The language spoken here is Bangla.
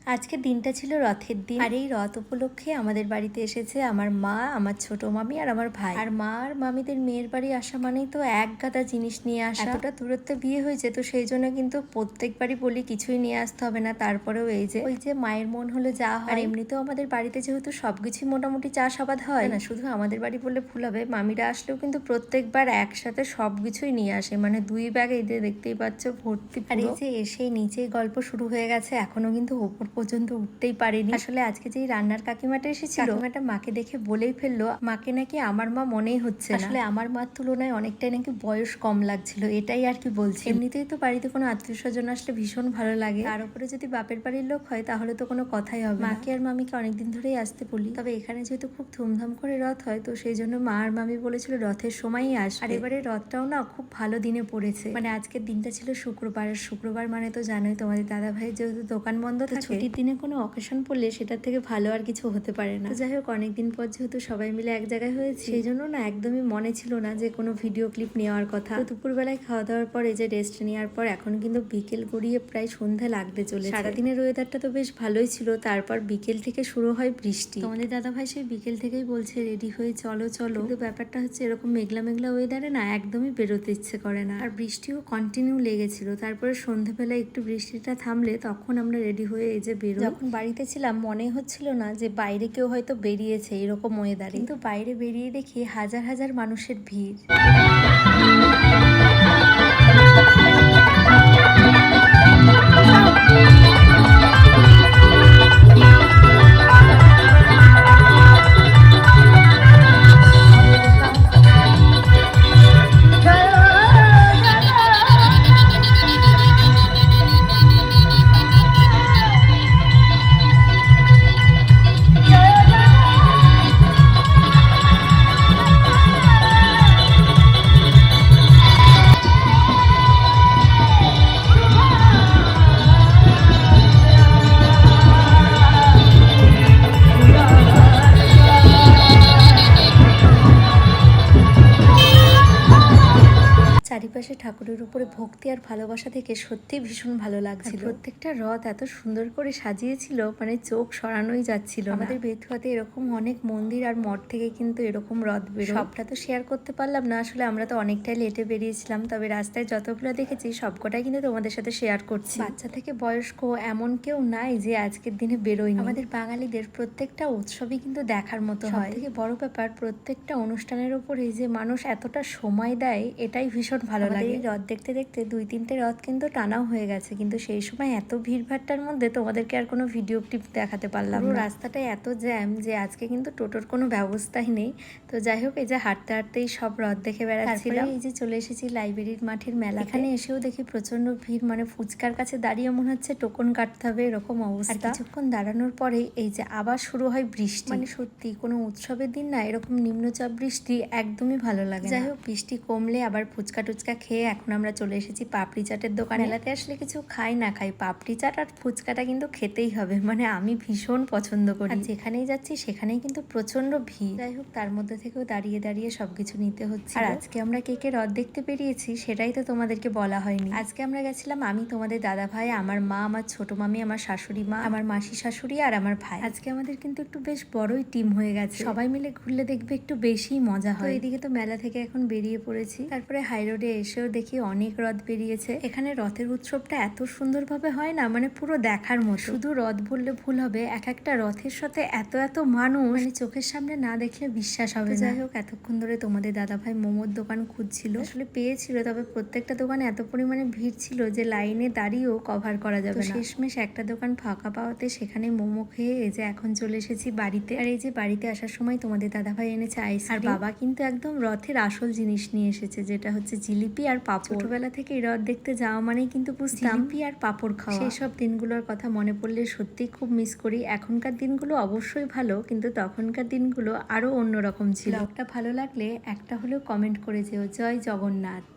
আজকের দিনটা ছিল রথের দিন, আর এই রথ উপলক্ষে আমাদের বাড়িতে এসেছে আমার মা, আমার ছোট মামি আর আমার ভাই। আর মা আর মামিদের মেয়ের বাড়ি আসা মানেই তো এক গাদা জিনিস নিয়ে আসা। এতটা দূরত্বে বিয়ে হয়েছে তো সেই জন্য কিন্তু প্রত্যেকবারই বলি কিছুই নিয়ে আসতে হবে না, তারপরেও এই যে ওই যে মায়ের মন হলে যা হয়। আর এমনিতেও আমাদের বাড়িতে যেহেতু সবকিছুই মোটামুটি চাষাবাদ হয় না, শুধু আমাদের বাড়ি বললে ভুল হবে, মামিরা আসলেও কিন্তু প্রত্যেকবার একসাথে সবকিছুই নিয়ে আসে, মানে 2 ব্যাগ এই যে দেখতেই পাচ্ছ ভর্তি। আর এই যে এসেই নিচেই গল্প শুরু হয়ে গেছে, এখনো কিন্তু ওপর পর্যন্ত উঠতেই পারিনি। আসলে আজকে যেই রান্নার কাকিমাটা এসেছিল, কাকিমাটা মাকে দেখে বলেই ফেললো মাকে নাকি আমার মা মনেই হচ্ছে না। আসলে আমার মার তুলনায় অনেকটাই নাকি বয়স কম লাগছিল, এটাই আর কি বলছি। এমনিতেই তো বাড়িতে কোনো আত্মীয় স্বজন আসলে ভীষণ ভালো লাগে, তার উপরে যদি বাপের বাড়ির লোক হয় তাহলে তো কোনো কথাই হবে না। মাকে আর মামিকে অনেকদিন ধরেই আসতে বলি, তবে এখানে যেহেতু খুব ধুমধাম করে রথ হয় তো সেই জন্য মা আর মামি বলেছিল রথের সময়ই আসবে। আর এবারে রথটাও না খুব ভালো দিনে পড়েছে, মানে আজকের দিনটা ছিল শুক্রবার, আর শুক্রবার মানে তো জানোই তোমাদের দাদা ভাইয়ের যেহেতু দোকান বন্ধ থাকে, ছুটির দিনে কোনো অকেশন পড়লে সেটার থেকে ভালো আর কিছু হতে পারে না। যাই হোক, অনেকদিন পর যেহেতু সবাই মিলে এক জায়গায় হয়েছে সেই জন্য না একদমই মনে ছিল না যে কোনো ভিডিও ক্লিপ নেওয়ার কথা। তো দুপুরবেলায় খাওয়া দাওয়ার পর এই যে রেস্ট নেওয়ার পর এখন কিন্তু বিকেল গড়িয়ে প্রায় সন্ধ্যা লাগতে চলে। সারাদিনের ওয়েদারটা তো বেশ ভালোই ছিল, তারপর বিকেল থেকে শুরু হয় বৃষ্টি। তোমাদের দাদা ভাই সেই বিকেল থেকেই বলছে রেডি হয়ে চলো চলো, কিন্তু ব্যাপারটা হচ্ছে এরকম মেঘলা মেঘলা ওয়েদারে না একদমই বেরোতে ইচ্ছে করে না, আর বৃষ্টিও কন্টিনিউ লেগেছিল। তারপরে সন্ধ্যাবেলায় একটু বৃষ্টিটা থামলে তখন আমরা রেডি হয়ে এই যে বেরো। যখন বাড়িতে ছিলাম মনে হচ্ছিল না যে বাইরে কেউ হয়তো বেরিয়েছে এরকম ওয়েদারে, কিন্তু বাইরে বেরিয়ে দেখি হাজার হাজার মানুষের ভিড়। চারিপাশে ঠাকুরের উপরে ভক্তি আর ভালোবাসা থেকে সত্যি ভীষণ ভালো লাগছিল। প্রত্যেকটা রথ এত সুন্দর করে সাজিয়েছিল, মানে চোখ সরানোই যাচ্ছিল। আমাদের বেথুয়াতে এরকম অনেক মন্দির আর মঠ থেকে কিন্তু এরকম রথ বেরোয়। সবটা তো শেয়ার করতে পারলাম না, আসলে আমরা তো অনেকটাই লেটে বেরিয়েছিলাম, তবে রাস্তায় যতগুলো দেখেছি সবকটাই কিন্তু তোমাদের সাথে শেয়ার করছি। বাচ্চা থেকে বয়স্ক এমন কেউ নাই যে আজকের দিনে বেরোয়নি। আমাদের বাঙালিদের প্রত্যেকটা উৎসবই কিন্তু দেখার মতো হয়। থেকে বড় ব্যাপার প্রত্যেকটা অনুষ্ঠানের উপর এই যে মানুষ এতটা সময় দেয়, এটাই ভীষণ ভালো লাগে। রথ দেখতে দেখতে 2-3টে রথ কিন্তু টানাও হয়ে গেছে, কিন্তু সেই সময় এত ভিড়ভাট্টার মধ্যে তোমাদেরকে আর কোনো ভিডিও ক্লিপ দেখাতে পারলাম না। রাস্তাটা এত জ্যাম যে আজকে কিন্তু টোটোর কোনো ব্যবস্থাই নেই। তো যাই হোক, এই যে হাঁটতে হাঁটতেই সব রথ দেখে বেড়াচ্ছিলাম। এই যে চলে এসেছি লাইব্রেরির মাঠের মেলা, এখানে এসেও দেখি প্রচন্ড ভিড়, মানে ফুচকার কাছে দাঁড়িয়ে মনে হচ্ছে টোকন কাটতে হবে এরকম অবস্থা। কিছুক্ষণ দাঁড়ানোর পরে এই যে আবার শুরু হয় বৃষ্টি, মানে সত্যি কোনো উৎসবের দিন না এরকম নিম্নচাপ বৃষ্টি একদমই ভালো লাগে। যাই হোক, বৃষ্টি কমলে আবার ফুচকা টুচকা খেয়ে এখন আমরা চলে এসেছি পাপড়ি চাটের দোকানে। মেলাতে আসলে কিছু খাই না খাই, পাপড়ি চাট আর ফুচকাটা কিন্তু খেতেই হবে, মানে আমি ভীষণ পছন্দ করি। আর যেখানেই যাচ্ছি সেখানেই কিন্তু প্রচন্ড ভিড়। যাই হোক, তার মধ্যে থেকেও দাঁড়িয়ে দাঁড়িয়ে সবকিছু নিতে হচ্ছে। আর আজকে আমরা কে কে রথ দেখতে পেরিয়েছি সেটাই তো তোমাদেরকে বলা হয়নি। আজকে আমরা গেছিলাম আমি, তোমাদের দাদা ভাই, আমার মা, আমার ছোট মামি, আমার শাশুড়ি মা, আমার মাসি শাশুড়ি আর আমার ভাই। আজকে আমাদের কিন্তু একটু বেশ বড়ই টিম হয়ে গেছে, সবাই মিলে ঘুরলে দেখবে একটু বেশি মজা হয়। এদিকে তো মেলা থেকে এখন বেরিয়ে পড়েছি, তারপরে হাই রোডে এসেও দেখি অনেক রথ বেরিয়েছে। এখানে রথের উৎসবটা এত সুন্দরভাবে হয় না, মানে পুরো দেখার মতো। শুধু রথ বললে ভুল হবে, এক একটা রথের সাথে এত এত মানুষ, মানে চোখের সামনে না দেখলে বিশ্বাস হবে না। যাই হোক, এতক্ষণ ধরে তোমাদের দাদা ভাই মোমোর দোকান খুঁজছিল, আসলে পেয়েছিল, তবে প্রত্যেকটা দোকানে এত পরিমাণে ভিড় ছিল যে লাইনে দাঁড়িয়েও কভার করা যাবে না। শেষমেশ একটা দোকান ফাঁকা পাওয়াতে সেখানে মোমো খেয়ে এই যে এখন চলে এসেছি বাড়িতে। আর এই যে বাড়িতে আসার সময় তোমাদের দাদা ভাই এনেছে আইস, আর বাবা কিন্তু একদম রথের আসল জিনিস নিয়ে এসেছে, যেটা হচ্ছে জিলিপি আর পাপড়। ছোটবেলা থেকে রথ দেখতে যাওয়া মানেই কিন্তু বুঝতাম জিলিপি আর পাপড় খাওয়া। সেই সব দিনগুলোর কথা মনে পড়লে সত্যি খুব মিস করি। এখনকার দিনগুলো অবশ্যই ভালো, কিন্তু তখনকার দিনগুলো আরো অন্যরকম ছিল। ব্লগটা ভালো লাগলে একটা হলেও কমেন্ট করে যেও। জয় জগন্নাথ।